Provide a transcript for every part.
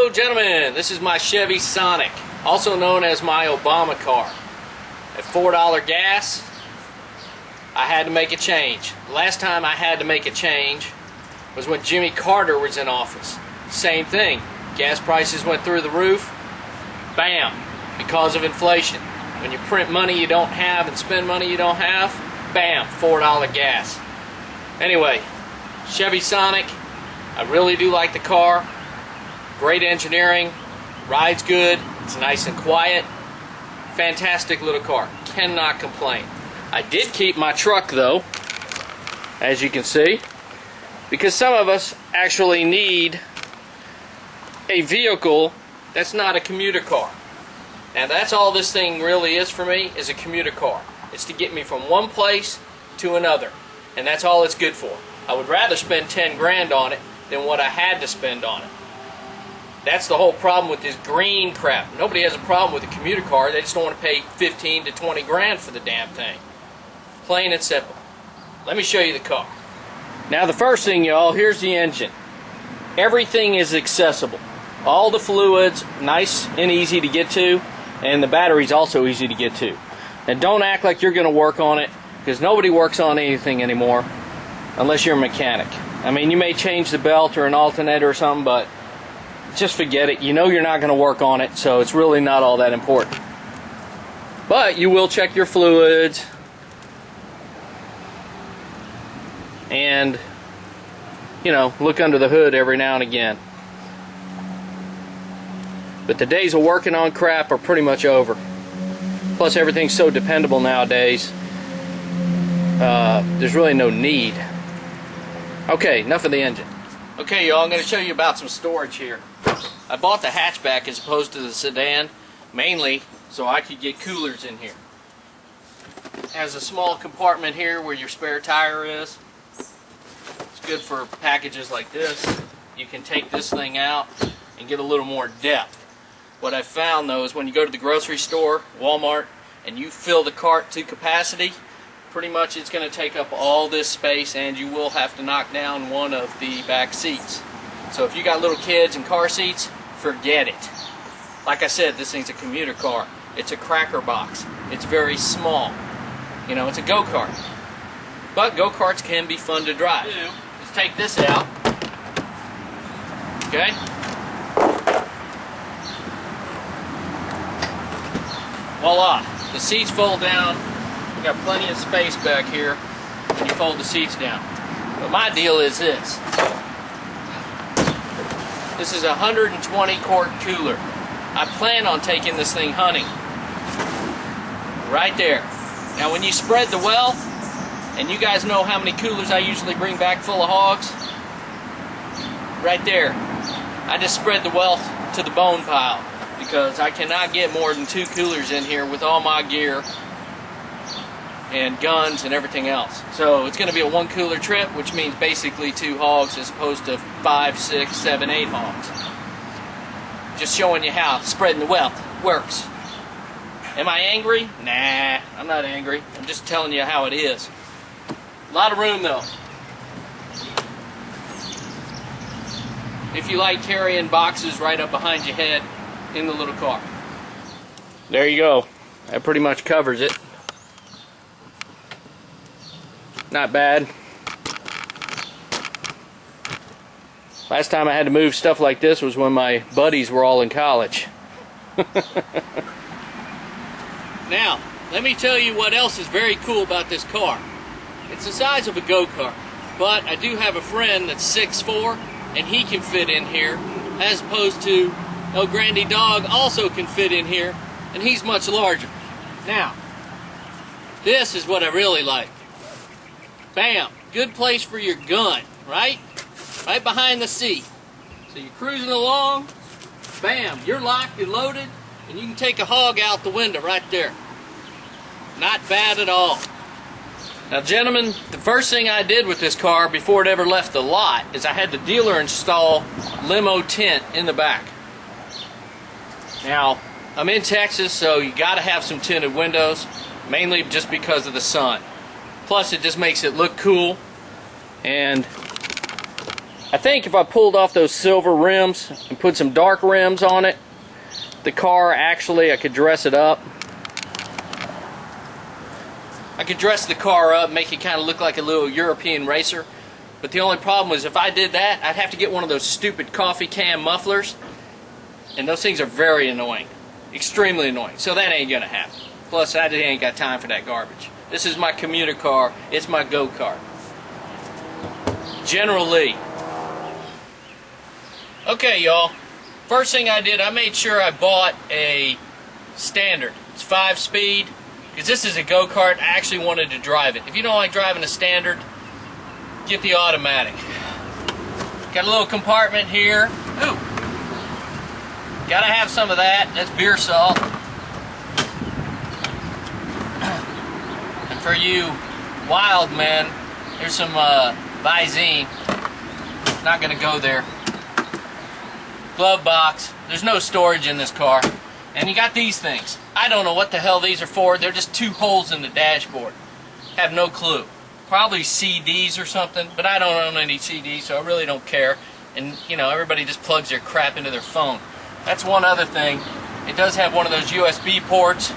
Hello gentlemen, this is my Chevy Sonic, also known as my Obama car. At $4 gas, I had to make a change. Last time I had to make a change was when Jimmy Carter was in office. Same thing, gas prices went through the roof, bam, because of inflation. When you print money you don't have and spend money you don't have, bam, $4 gas. Anyway, Chevy Sonic, I really do like the car. Great engineering, rides good, it's nice and quiet. Fantastic little car, cannot complain. I did keep my truck though, as you can see, because some of us actually need a vehicle that's not a commuter car. Now that's all this thing really is for me, is a commuter car. It's to get me from one place to another, and that's all it's good for. I would rather spend 10 grand on it than what I had to spend on it. That's the whole problem with this green crap. Nobody has a problem with a commuter car, they just don't want to pay 15 to 20 grand for the damn thing. Plain and simple. Let me show you the car. Now the first thing, y'all, here's the engine. Everything is accessible. All the fluids, nice and easy to get to, and the battery's also easy to get to. And don't act like you're going to work on it, because nobody works on anything anymore unless you're a mechanic. I mean, you may change the belt or an alternator or something, but just forget it. You know you're not going to work on it, so it's really not all that important. But you will check your fluids and, you know, look under the hood every now and again. But the days of working on crap are pretty much over. Plus everything's so dependable nowadays, there's really no need. Okay, enough of the engine. Okay, y'all, I'm going to show you about some storage here. I bought the hatchback as opposed to the sedan, mainly so I could get coolers in here. It has a small compartment here where your spare tire is. It's good for packages like this. You can take this thing out and get a little more depth. What I found though is when you go to the grocery store, Walmart, and you fill the cart to capacity, pretty much it's going to take up all this space, and you will have to knock down one of the back seats. So if you got little kids and car seats, forget it. Like I said, this thing's a commuter car. It's a cracker box. It's very small. You know, it's a go-kart. But go-karts can be fun to drive. Let's take this out. Okay? Voila. The seats fold down. We got plenty of space back here when you fold the seats down. But my deal is this. This is a 120 quart cooler. I plan on taking this thing hunting. Right there. Now when you spread the wealth, and you guys know how many coolers I usually bring back full of hogs, right there. I just spread the wealth to the bone pile, because I cannot get more than 2 coolers in here with all my gear and guns and everything else. So it's going to be a 1 cooler trip, which means basically 2 hogs as opposed to 5, 6, 7, 8 hogs. Just showing you how spreading the wealth works. Am I angry? Nah, I'm not angry. I'm just telling you how it is. A lot of room though. If you like carrying boxes right up behind your head in the little car. There you go. That pretty much covers it. Not bad. Last time I had to move stuff like this was when my buddies were all in college. Now, let me tell you what else is very cool about this car. It's the size of a go-kart, but I do have a friend that's 6'4", and he can fit in here, as opposed to El Grande Dog also can fit in here, and he's much larger. Now, this is what I really like. Bam, good place for your gun, right? Right behind the seat. So you're cruising along, bam, you're locked and loaded, and you can take a hog out the window right there. Not bad at all. Now gentlemen, the first thing I did with this car before it ever left the lot is I had the dealer install limo tint in the back. Now, I'm in Texas, so you gotta have some tinted windows, mainly just because of the sun. Plus it just makes it look cool, and I think if I pulled off those silver rims and put some dark rims on it, the car actually, I could dress it up. I could dress the car up, make it kind of look like a little European racer. But the only problem was if I did that, I'd have to get one of those stupid coffee can mufflers. And those things are very annoying. Extremely annoying. So that ain't gonna happen. Plus, I ain't got time for that garbage. This is my commuter car. It's my go-kart. General Lee. Okay, y'all. First thing I did, I made sure I bought a standard. It's 5-speed. Because this is a go-kart, I actually wanted to drive it. If you don't like driving a standard, get the automatic. Got a little compartment here. Ooh. Gotta have some of that. That's beer salt. And for you wild men, there's some Visine. Not gonna go there. Glove box. There's no storage in this car. And you got these things. I don't know what the hell these are for. They're just 2 holes in the dashboard. Have no clue. Probably CDs or something, but I don't own any CDs, so I really don't care. And, you know, everybody just plugs their crap into their phone. That's one other thing. It does have one of those USB ports.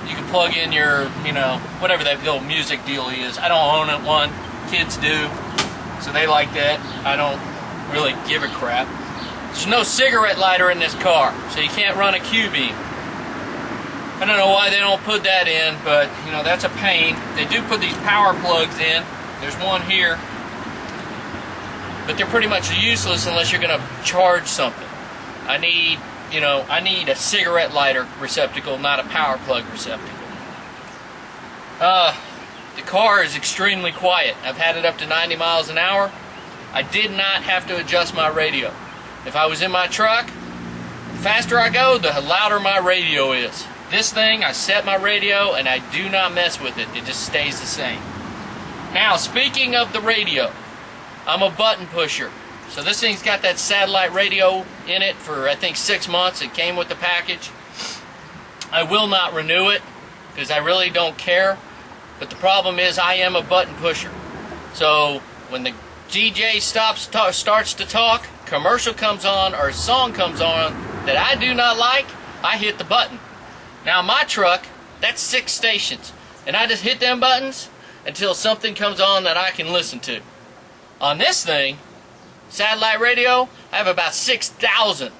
You can plug in your, you know, whatever that little music deal is. I don't own one. Kids do. So they like that. I don't really give a crap. There's no cigarette lighter in this car, so you can't run a Q-beam. I don't know why they don't put that in, but you know, that's a pain. They do put these power plugs in. There's one here, but they're pretty much useless unless you're gonna charge something. I need a cigarette lighter receptacle, not a power plug receptacle. The car is extremely quiet. I've had it up to 90 miles an hour. I did not have to adjust my radio. If I was in my truck, the faster I go, the louder my radio is. This thing, I set my radio and I do not mess with it. It just stays the same. Now, speaking of the radio, I'm a button pusher. So this thing's got that satellite radio in it for, I think, 6 months. It came with the package. I will not renew it because I really don't care. But the problem is I am a button pusher. So when the DJ starts to talk, commercial comes on or a song comes on that I do not like, I hit the button. Now my truck, that's 6 stations, and I just hit them buttons until something comes on that I can listen to. On this thing, satellite radio, I have about 6,000.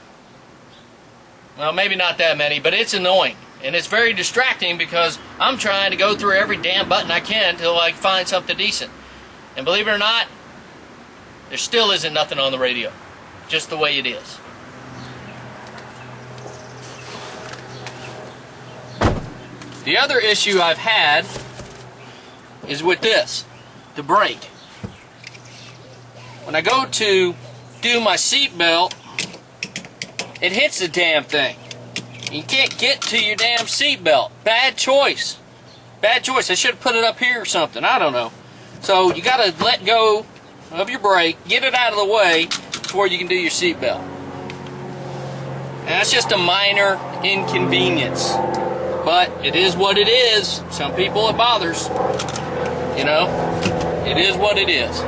Well, maybe not that many, but it's annoying. And it's very distracting because I'm trying to go through every damn button I can until I find something decent. And believe it or not, there still isn't nothing on the radio. Just the way it is. The other issue I've had is with this, the brake. When I go to do my seat belt, it hits the damn thing. You can't get to your damn seat belt. Bad choice. Bad choice. I should have put it up here or something. I don't know. So you got to let go of your brake, get it out of the way before you can do your seat belt. And that's just a minor inconvenience. But it is what it is. Some people it bothers. You know, it is what it is.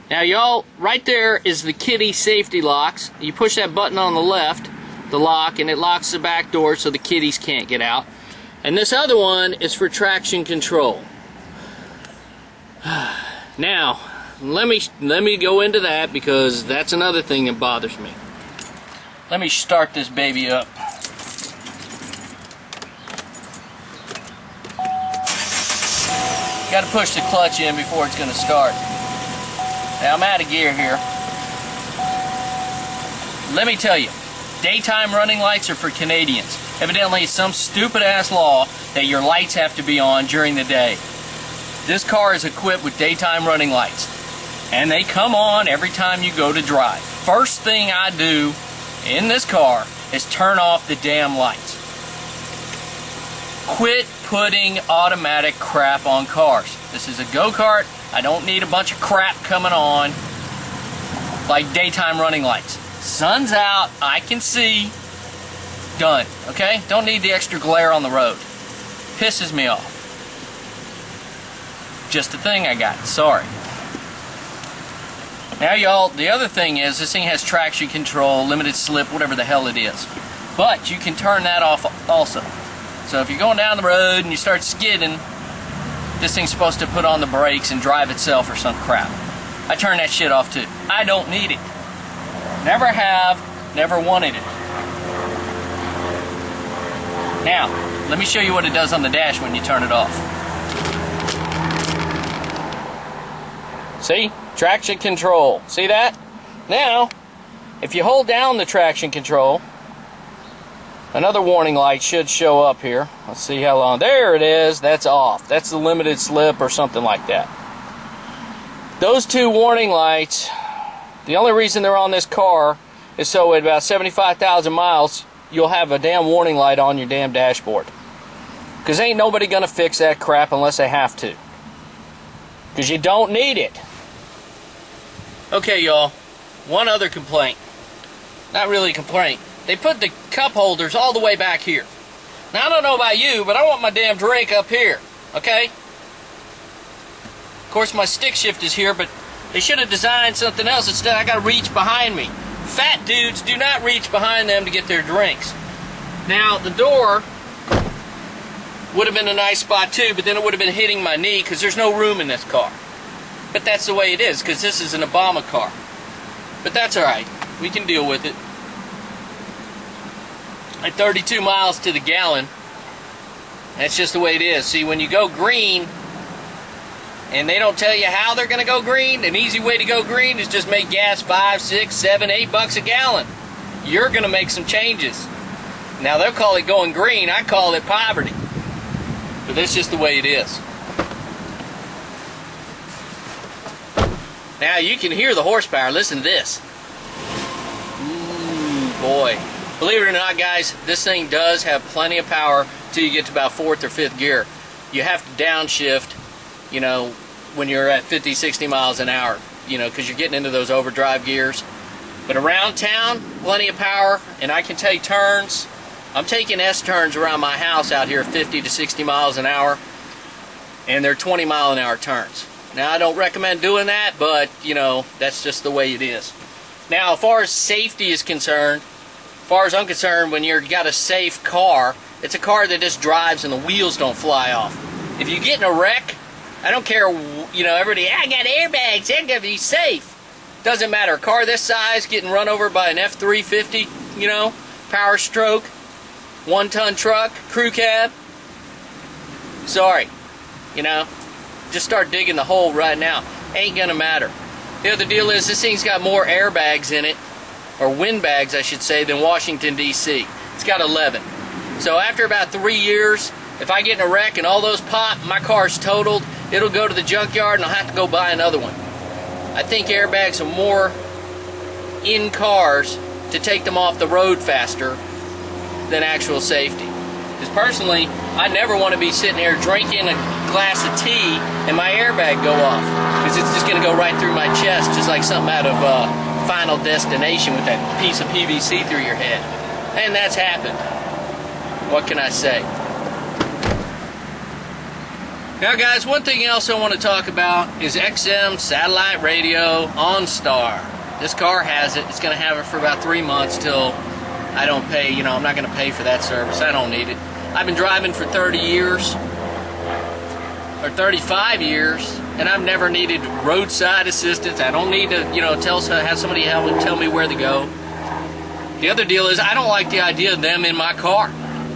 Now y'all, right there is the kiddie safety locks. You push that button on the left, the lock, and it locks the back door so the kiddies can't get out. And this other one is for traction control. Now, let me go into that because that's another thing that bothers me. Let me start this baby up. Got to push the clutch in before it's going to start. Now I'm out of gear here. Let me tell you, daytime running lights are for Canadians. Evidently it's some stupid ass law that your lights have to be on during the day. This car is equipped with daytime running lights, and they come on every time you go to drive. First thing I do in this car is turn off the damn lights. Quit putting automatic crap on cars. This is a go-kart. I don't need a bunch of crap coming on like daytime running lights. Sun's out, I can see. Done, okay? Don't need the extra glare on the road. Pisses me off. Just a thing I got, sorry. Now y'all, the other thing is this thing has traction control, limited slip, whatever the hell it is. But you can turn that off also. So if you're going down the road and you start skidding, this thing's supposed to put on the brakes and drive itself or some crap. I turn that shit off too. I don't need it. Never have, never wanted it. Now, let me show you what it does on the dash when you turn it off. See? Traction control. See that? Now, if you hold down the traction control, another warning light should show up here. Let's see how long. There it is. That's off. That's the limited slip or something like that. Those two warning lights, the only reason they're on this car is so at about 75,000 miles, you'll have a damn warning light on your damn dashboard. Because ain't nobody going to fix that crap unless they have to. Because you don't need it. Okay, y'all. One other complaint. Not really a complaint. They put the cup holders all the way back here. Now, I don't know about you, but I want my damn drink up here. Okay? Of course, my stick shift is here, but they should have designed something else. Instead, I got to reach behind me. Fat dudes do not reach behind them to get their drinks. Now, the door would have been a nice spot too, but then it would have been hitting my knee because there's no room in this car. But that's the way it is because this is an Obama car. But that's alright. We can deal with it. At 32 miles to the gallon, that's just the way it is. See, when you go green, and they don't tell you how they're going to go green, an easy way to go green is just make gas 5, 6, 7, 8 bucks a gallon. You're going to make some changes. Now, they'll call it going green. I call it poverty. But that's just the way it is. Now, you can hear the horsepower. Listen to this. Ooh, boy. Believe it or not, guys, this thing does have plenty of power till you get to about 4th or 5th gear. You have to downshift, you know, when you're at 50, 60 miles an hour, you know, because you're getting into those overdrive gears. But around town, plenty of power, and I can take turns. I'm taking S-turns around my house out here 50 to 60 miles an hour, and they're 20-mile-an-hour turns. Now, I don't recommend doing that, but, you know, that's just the way it is. Now, as far as safety is concerned, as far as I'm concerned, when you've got a safe car, it's a car that just drives and the wheels don't fly off. If you get in a wreck, I don't care, you know, everybody, I got airbags, they're going to be safe. Doesn't matter. A car this size getting run over by an F-350, you know, power stroke, 1-ton truck, crew cab. Sorry, you know, just start digging the hole right now. Ain't gonna matter. The other deal is this thing's got more airbags in it, or windbags I should say, than Washington, D.C. It's got 11. So after about 3 years, if I get in a wreck and all those pop, my car's totaled, it'll go to the junkyard and I'll have to go buy another one. I think airbags are more in cars to take them off the road faster than actual safety. Because personally, I never want to be sitting there drinking a glass of tea and my airbag go off. Because it's just going to go right through my chest, just like something out of Final Destination with that piece of PVC through your head. And that's happened. What can I say? Now guys, one thing else I want to talk about is XM satellite radio OnStar. This car has it. It's going to have it for about 3 months till I don't pay, you know, I'm not going to pay for that service. I don't need it. I've been driving for 30 years, or 35 years, and I've never needed roadside assistance. I don't need to, you know, have somebody tell me where to go. The other deal is I don't like the idea of them in my car.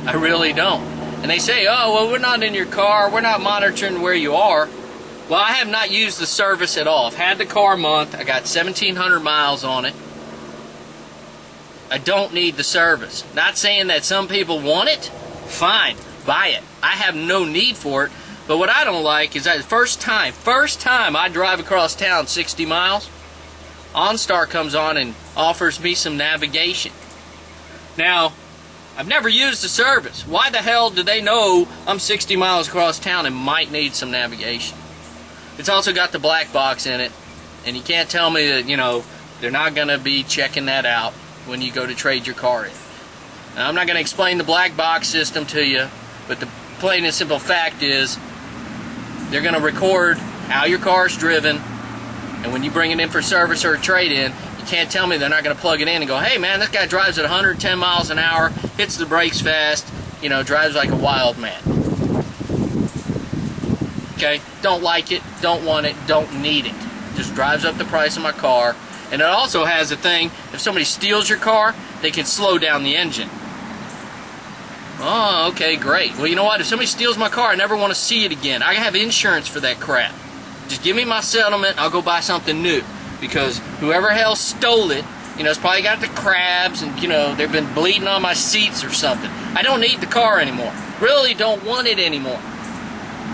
I really don't. And they say, oh, well, we're not in your car. We're not monitoring where you are. Well, I have not used the service at all. I've had the car a month. I got 1,700 miles on it. I don't need the service. Not saying that some people want it. Fine, buy it. I have no need for it. But what I don't like is that first time I drive across town 60 miles, OnStar comes on and offers me some navigation. Now, I've never used the service. Why the hell do they know I'm 60 miles across town and might need some navigation? It's also got the black box in it, and you can't tell me that, you know, they're not going to be checking that out when you go to trade your car in. Now, I'm not going to explain the black box system to you, but the plain and simple fact is they're going to record how your car's driven, And when you bring it in for service or a trade-in, you can't tell me they're not going to plug it in and go, hey man, this guy drives at 110 miles an hour, hits the brakes fast, you know, drives like a wild man. Okay? Don't like it, don't want it, don't need it. Just drives up the price of my car. And it also has a thing, if somebody steals your car, they can slow down the engine. Oh, okay, great. Well, you know what? If somebody steals my car, I never want to see it again. I have insurance for that crap. Just give me my settlement, I'll go buy something new. Because whoever hell stole it, you know, it's probably got the crabs and, you know, they've been bleeding on my seats or something. I don't need the car anymore. Really don't want it anymore.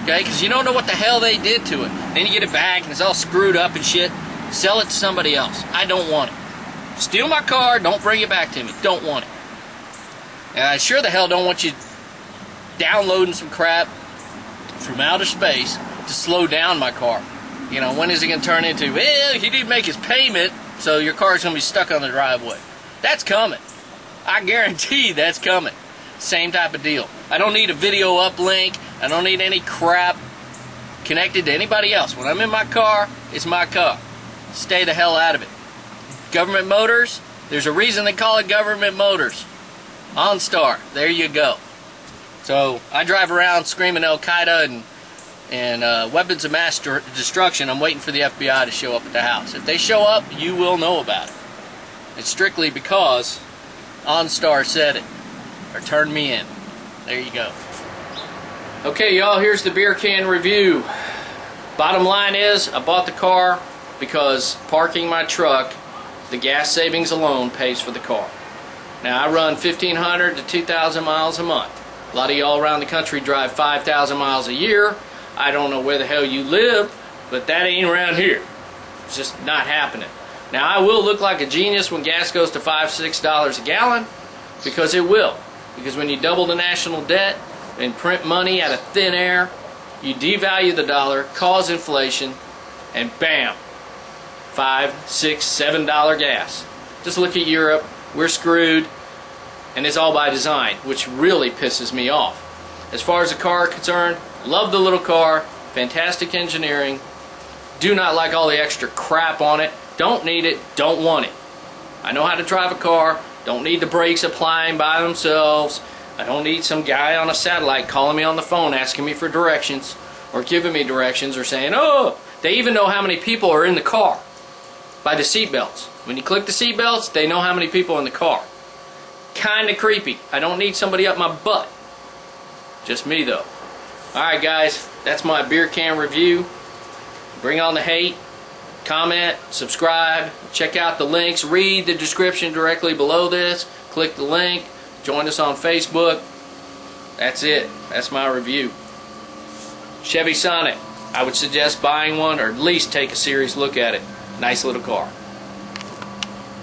Okay? Because you don't know what the hell they did to it. Then you get it back and it's all screwed up and shit. Sell it to somebody else. I don't want it. Steal my car, don't bring it back to me. Don't want it. And I sure the hell don't want you downloading some crap from outer space to slow down my car. You know, when is it going to turn into, well, he didn't make his payment, so your car's going to be stuck on the driveway. That's coming. I guarantee that's coming. Same type of deal. I don't need a video uplink. I don't need any crap connected to anybody else. When I'm in my car, it's my car. Stay the hell out of it. Government Motors, there's a reason they call it Government Motors. OnStar, there you go. So I drive around screaming Al-Qaeda and weapons of mass destruction. I'm waiting for the FBI to show up at the house. If they show up, you will know about it. It's strictly because OnStar said it, or turned me in. There you go. Okay, y'all, here's the beer can review. Bottom line is, I bought the car because parking my truck, the gas savings alone pays for the car. Now, I run 1,500 to 2,000 miles a month. A lot of y'all around the country drive 5,000 miles a year. I don't know where the hell you live, but that ain't around here. It's just not happening. Now, I will look like a genius when gas goes to $5, $6 a gallon, because it will. Because when you double the national debt and print money out of thin air, you devalue the dollar, cause inflation, and bam, $5, $6, $7 gas. Just look at Europe. We're screwed, and it's all by design, which really pisses me off. As far as the car is concerned, love the little car, fantastic engineering, do not like all the extra crap on it, don't need it, don't want it. I know how to drive a car, don't need the brakes applying by themselves, I don't need some guy on a satellite calling me on the phone asking me for directions, or giving me directions, or saying, oh, they even know how many people are in the car by the seatbelts. When you click the seatbelts, they know how many people are in the car. Kinda creepy. I don't need somebody up my butt. Just me though. Alright guys, that's my beer can review. Bring on the hate. Comment, subscribe, check out the links, read the description directly below this. Click the link, join us on Facebook. That's it. That's my review. Chevy Sonic. I would suggest buying one, or at least take a serious look at it. Nice little car.